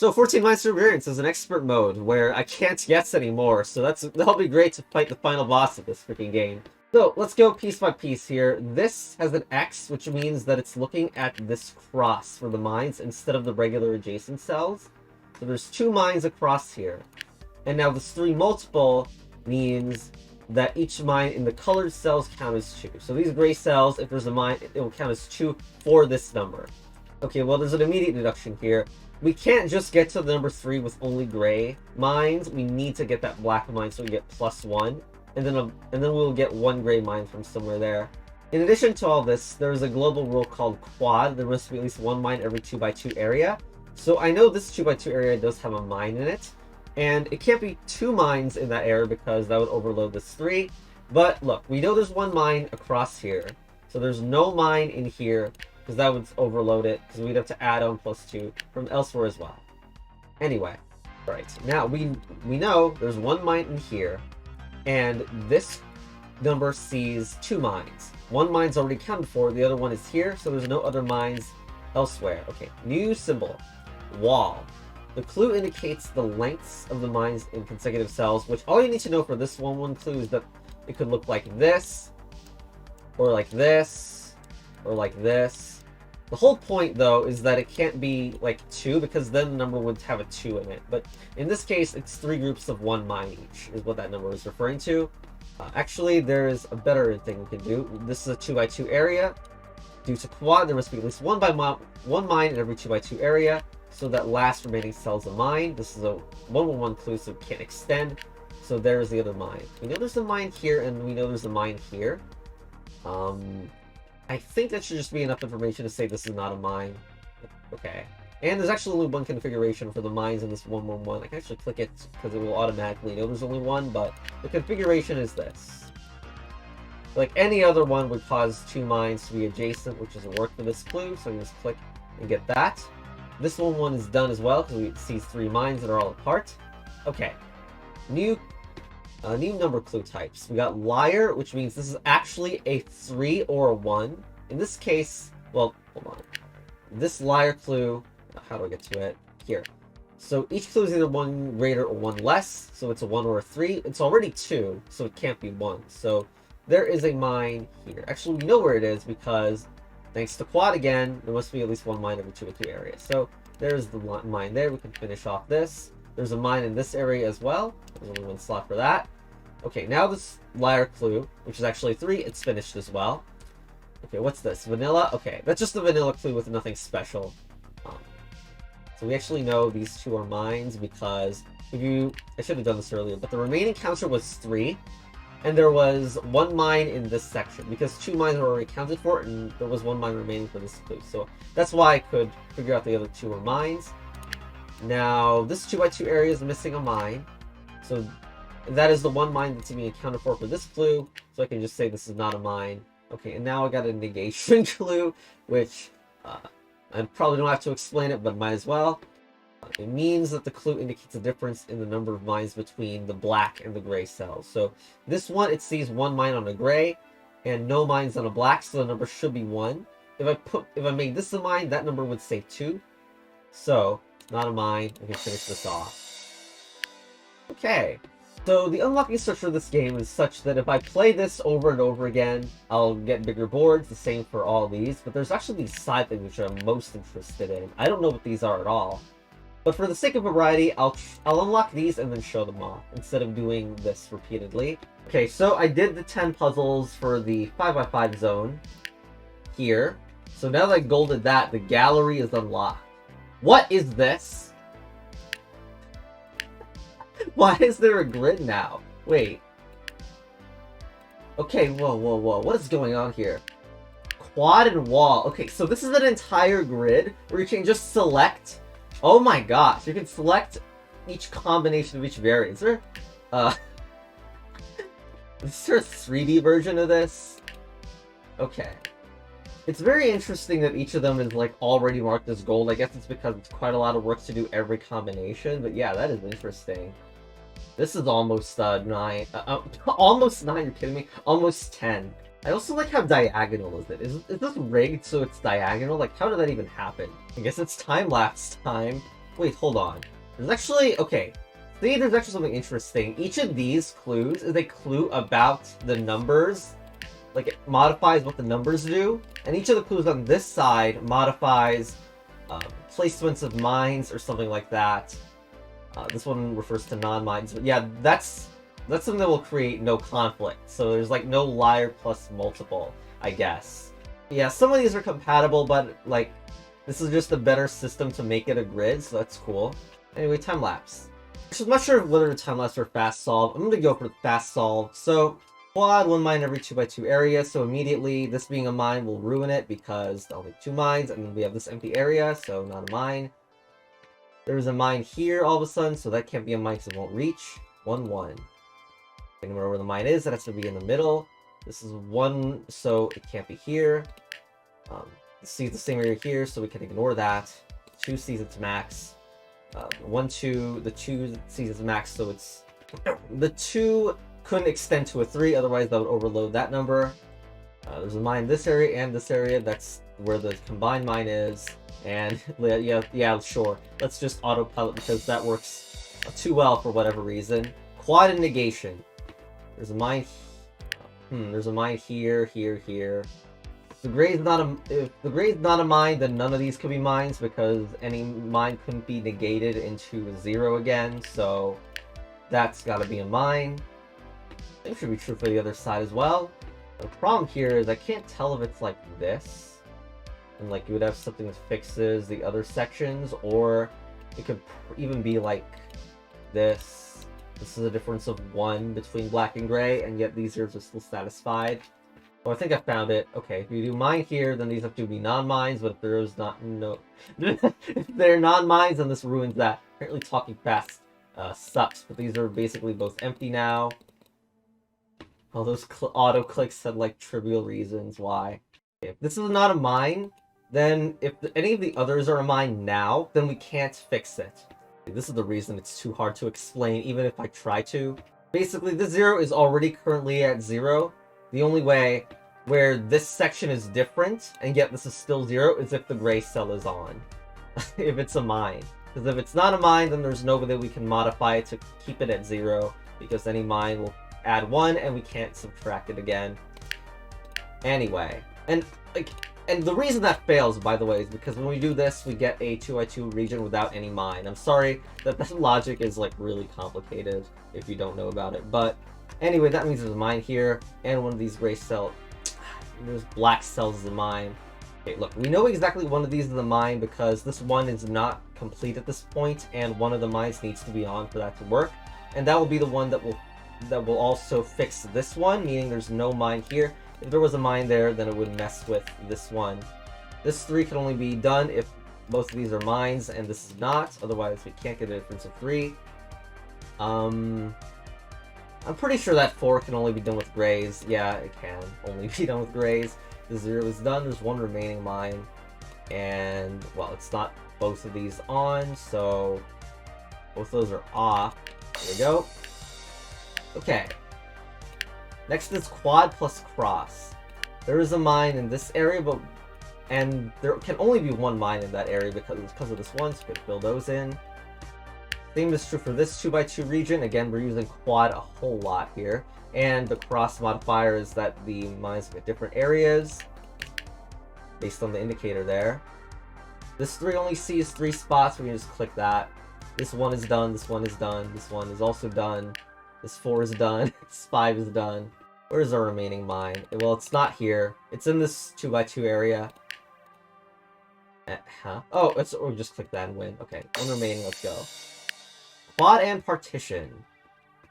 So 14 Mines Perseverance is an expert mode where I can't guess anymore, so that'll be great to fight the final boss of this freaking game. So let's go piece by piece here. This has an X, which means that it's looking at this cross for the mines instead of the regular adjacent cells. So there's 2 mines across here. And now this 3 multiple means that each mine in the colored cells count as 2. So these gray cells, if there's a mine, it will count as 2 for this number. Okay, well there's an immediate deduction here. We can't just get to the number 3 with only gray mines. We need to get that black mine so we get +1. And then we'll get 1 gray mine from somewhere there. In addition to all this, there's a global rule called Quad. There must be at least 1 mine every 2x2 area. So I know this 2x2 area does have a mine in it. And it can't be 2 mines in that area because that would overload this 3. But look, we know there's 1 mine across here. So there's no mine in here because that would overload it because we'd have to add on +2 from elsewhere as well. Anyway, alright, now we know there's 1 mine in here. And this number sees 2 mines. 1 mine's already counted for, the other one is here, so there's no other mines elsewhere. Okay, new symbol, wall. The clue indicates the lengths of the mines in consecutive cells, which all you need to know for this one clue is that it could look like this, or like this, or like this. The whole point, though, is that it can't be like 2, because then the number would have a 2 in it. But in this case, it's 3 groups of 1 mine each, is what that number is referring to. Actually, there's a better thing we can do. This is a 2x2 area. Due to Quad, there must be at least 1 mine in every 2x2 area, so that last remaining cell's a mine. This is a 1-1-1 clue, so it can't extend. So there's the other mine. We know there's a mine here, and we know there's a mine here. I think that should just be enough information to say this is not a mine. Okay. And there's actually only 1 configuration for the mines in this 1-1-1. I can actually click it because it will automatically know there's only 1, but the configuration is this. Like any other one would cause 2 mines to be adjacent, which doesn't work for this clue, so you just click and get that. This 1-1 is done as well because it sees 3 mines that are all apart. Okay. New number clue types. We got liar, which means this is actually a 3 or a 1. In this case, well, hold on. This liar clue, how do I get to it? Here. So each clue is either 1 greater or 1 less, so it's a 1 or a 3. It's already 2, so it can't be 1. So there is a mine here. Actually, we know where it is because, thanks to Quad again, there must be at least 1 mine every 2 areas. So there's the mine there. We can finish off this. There's a mine in this area as well. There's only 1 slot for that. Okay, now this liar clue, which is actually 3, it's finished as well. Okay, what's this? Vanilla? Okay, that's just the vanilla clue with nothing special. So we actually know these 2 are mines because I should have done this earlier, but the remaining counter was 3, and there was 1 mine in this section because 2 mines were already counted for, and there was 1 mine remaining for this clue. So that's why I could figure out the other 2 are mines. Now, this 2x2 area is missing a mine, so that is the 1 mine that's being accounted for this clue, so I can just say this is not a mine. Okay, and now I got a negation clue, which I probably don't have to explain it, but might as well. It means that the clue indicates a difference in the number of mines between the black and the gray cells. So this one, it sees 1 mine on a gray and no mines on a black, so the number should be 1. If I made this a mine, that number would say 2. So, not a mine. I can finish this off. Okay. So the unlocking structure of this game is such that if I play this over and over again, I'll get bigger boards, the same for all these, but there's actually these side things which I'm most interested in. I don't know what these are at all. But for the sake of variety, I'll unlock these and then show them off, instead of doing this repeatedly. Okay, so I did the 10 puzzles for the 5x5 zone here. So now that I golded that, the gallery is unlocked. What is this? Why is there a grid now? Wait. Okay, whoa. What is going on here? Quad and wall. Okay, so this is an entire grid where you can just select. Oh my gosh, you can select each combination of each variant. Is there a 3D version of this? Okay. It's very interesting that each of them is like already marked as gold. I guess it's because it's quite a lot of work to do every combination, but yeah, that is interesting. This is almost 9. Almost 9, you're kidding me? Almost 10. I also like how diagonal is it. Is this rigged so it's diagonal? Like, how did that even happen? I guess it's time-lapse time. Wait, hold on. There's actually... Okay. See, there's actually something interesting. Each of these clues is a clue about the numbers. Like, it modifies what the numbers do. And each of the clues on this side modifies placements of mines or something like that. This one refers to non-mines. But yeah, that's something that will create no conflict. So there's like no liar plus multiple, I guess. Yeah, some of these are compatible, but like, this is just a better system to make it a grid, so that's cool. Anyway, time-lapse. I'm not sure whether to time-lapse or fast solve. I'm gonna go for fast solve. So, quad, 1 mine every 2x2 area, so immediately, this being a mine will ruin it because there'll be 2 mines, and then we have this empty area, so not a mine. There's a mine here all of a sudden, so that can't be a mine because it won't reach. 1, 1. Depending on where the mine is, it has to be in the middle. This is 1, so it can't be here. See the same area here, so we can ignore that. 2 sees its max. 1, 2, the 2 sees its max, so it's... The 2 couldn't extend to a 3, otherwise that would overload that number. There's a mine in this area and this area, that's where the combined mine is. And, yeah, sure. Let's just autopilot because that works too well for whatever reason. Quad and negation. There's a mine... there's a mine here, here. If the grade's not a mine, then none of these could be mines because any mine couldn't be negated into a 0 again, so that's gotta be a mine. I think it should be true for the other side as well. The problem here is I can't tell if it's like this, and like you would have something that fixes the other sections, or it could even be like this. This is a difference of 1 between black and gray, and yet these zeros are still satisfied. Oh, I think I found it. Okay, if you do mine here, then these have to be non-mines, but if there's not... No. If they're non-mines, then this ruins that. Apparently talking fast sucks, but these are basically both empty now. All those auto-clicks said, like, trivial reasons why. Okay, if this is not a mine, then if any of the others are a mine now, then we can't fix it. This is the reason it's too hard to explain, even if I try to. Basically, this 0 is already currently at 0. The only way where this section is different, and yet this is still 0, is if the gray cell is on. If it's a mine. Because if it's not a mine, then there's no way that we can modify it to keep it at 0, because any mine will add 1, and we can't subtract it again. Anyway. And the reason that fails, by the way, is because when we do this, we get a 2x2 region without any mine. I'm sorry that that logic is, like, really complicated if you don't know about it, but... Anyway, that means there's a mine here, and one of these gray cells. There's black cells is a mine. Okay, look, we know exactly one of these is a mine because this one is not complete at this point, and one of the mines needs to be on for that to work. And that will be the one that will also fix this one, meaning there's no mine here. If there was a mine there, then it would mess with this one. This 3 can only be done if both of these are mines, and this is not. Otherwise, we can't get a difference of 3. I'm pretty sure that 4 can only be done with grays. Yeah, it can only be done with grays. The 0 is done. There's 1 remaining mine. And, well, it's not both of these on, so both of those are off. There we go. Okay. Next is quad plus cross. There is a mine in this area, and there can only be 1 mine in that area because of this one, so we can fill those in. Same is true for this 2x2 region. Again, we're using quad a whole lot here. And the cross modifier is that the mines get different areas based on the indicator there. This 3 only sees 3 spots. We can just click that. This 1 is done. This 1 is done. This 1 is also done. This 4 is done. This 5 is done. Where's our remaining mine? Well, it's not here. It's in this 2x2 area. Oh, we'll just click that and win. Okay, 1 remaining. Let's go. Quad and partition.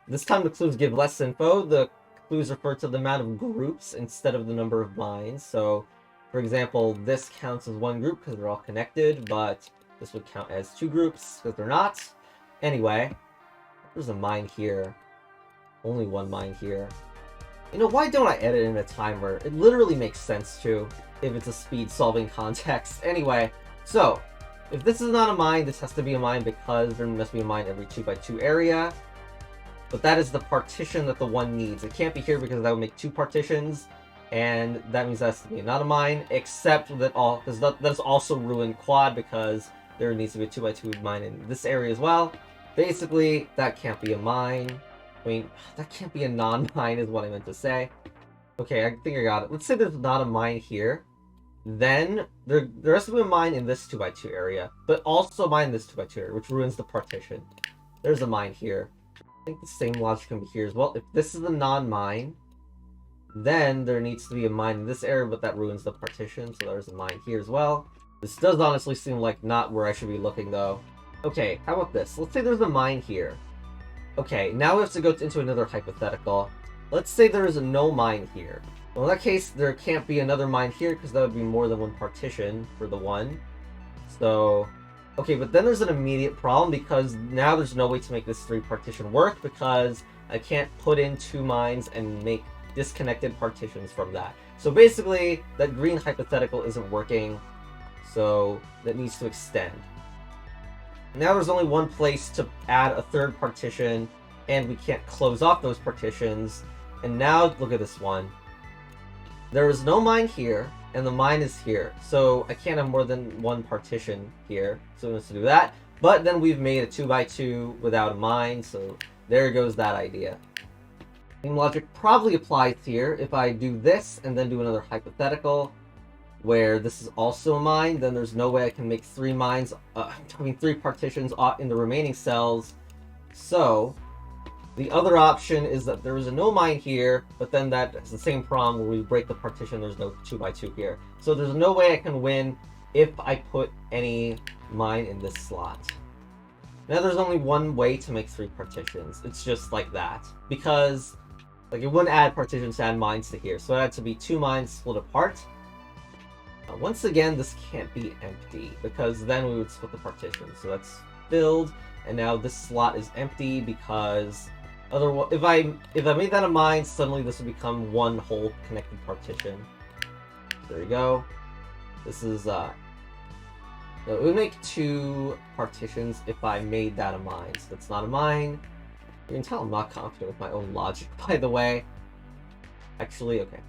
This time the clues give less info. The clues refer to the amount of groups instead of the number of mines. So, for example, this counts as 1 group because they're all connected, but this would count as 2 groups because they're not. Anyway, there's a mine here. Only 1 mine here. You know, why don't I edit in a timer? It literally makes sense too, if it's a speed-solving context. Anyway, so... If this is not a mine, this has to be a mine because there must be a mine every 2x2 area. But that is the partition that the 1 needs. It can't be here because that would make 2 partitions. And that means that has to be not a mine, except that because that does also ruin quad because there needs to be a 2x2 mine in this area as well. Basically, that can't be a mine. I mean, that can't be a non-mine is what I meant to say. Okay, I think I got it. Let's say there's not a mine here. Then, there has to be a mine in this 2x2 area. But also a mine in this 2x2 area, which ruins the partition. There's a mine here. I think the same logic can be here as well. If this is a non-mine, then there needs to be a mine in this area, but that ruins the partition, so there's a mine here as well. This does honestly seem like not where I should be looking, though. Okay, how about this? Let's say there's a mine here. Okay, now we have to go into another hypothetical. Let's say there is no mine here. Well, in that case, there can't be another mine here, because that would be more than one partition for the one. So, okay, but then there's an immediate problem, because now there's no way to make this 3 partition work, because I can't put in 2 mines and make disconnected partitions from that. So basically, that green hypothetical isn't working, so that needs to extend. Now there's only one place to add a 3rd partition, and we can't close off those partitions. And now, look at this one. There is no mine here, and the mine is here. So I can't have more than 1 partition here, so we have to do that. But then we've made a 2x2 without a mine, so there goes that idea. Same logic probably applies here. If I do this and then do another hypothetical where this is also a mine, then there's no way I can make 3 mines, 3 partitions in the remaining cells. So the other option is that there is no mine here, but then that's the same problem where we break the partition, there's no 2x2 here. So there's no way I can win if I put any mine in this slot. Now there's only one way to make 3 partitions. It's just like that. Because like it wouldn't add partitions to add mines to here. So it had to be 2 mines split apart. Once again, this can't be empty, because then we would split the partition. So that's filled, and now this slot is empty because otherwise, if I made that a mine, suddenly this would become one whole connected partition. There you go. This is it would make 2 partitions if I made that a mine. So that's not a mine. You can tell I'm not confident with my own logic, by the way. Actually, okay.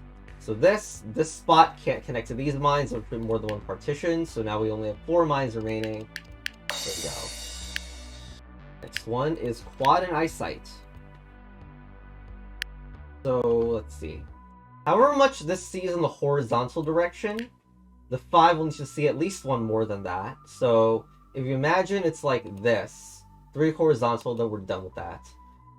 So this spot can't connect to these mines, so we put more than 1 partition, so now we only have 4 mines remaining. There we go. Next one is Quad and Eyesight. So, let's see. However much this sees in the horizontal direction, the 5 will need to see at least 1 more than that. So, if you imagine it's like this, 3 horizontal, then we're done with that.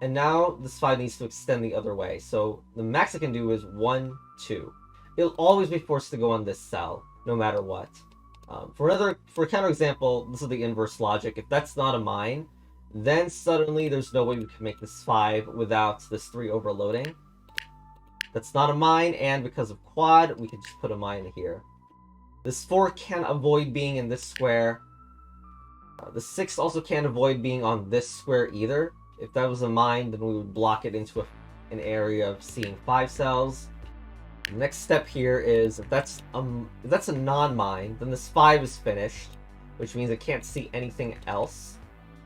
And now this 5 needs to extend the other way. So the max it can do is 1, 2. It'll always be forced to go on this cell, no matter what. For a counterexample, this is the inverse logic. If that's not a mine, then suddenly there's no way we can make this 5 without this 3 overloading. That's not a mine, and because of quad, we can just put a mine here. This 4 can't avoid being in this square. The 6 also can't avoid being on this square either. If that was a mine, then we would block it into an area of seeing 5 cells. The next step here is if that's a non-mine, then this 5 is finished, which means it can't see anything else.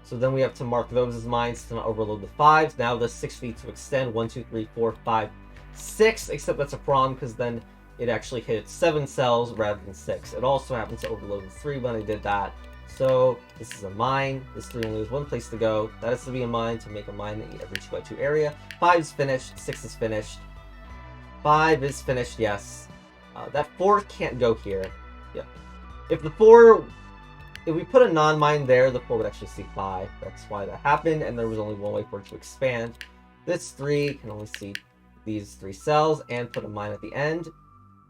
So then we have to mark those as mines to not overload the 5s. Now the 6 needs to extend 1, 2, 3, 4, 5, 6, except that's a problem because then it actually hit 7 cells rather than 6. It also happens to overload the 3 when I did that. So this is a mine. This 3 only has 1 place to go. That has to be a mine to make a mine in every 2x2 area. 5 is finished. 6 is finished. 5 is finished, yes. That 4 can't go here. Yeah. If we put a non-mine there, the 4 would actually see 5. That's why that happened, and there was only one way for it to expand. This 3 can only see these 3 cells and put a mine at the end.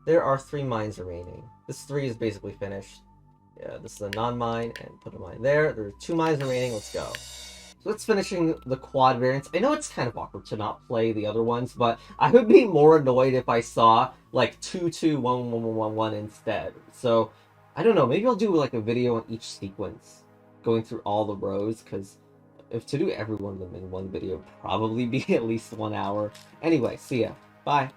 There are 3 mines remaining. This 3 is basically finished. Yeah, this is a non-mine, and put a mine there. There are 2 mines remaining. Let's go. So that's finishing the quad variants. I know it's kind of awkward to not play the other ones, but I would be more annoyed if I saw like 2, 2, 1, 1, 1, 1, 1 instead. So I don't know. Maybe I'll do like a video on each sequence, going through all the rows, because if to do every one of them in one video, would probably be at least 1 hour. Anyway, see ya. Bye.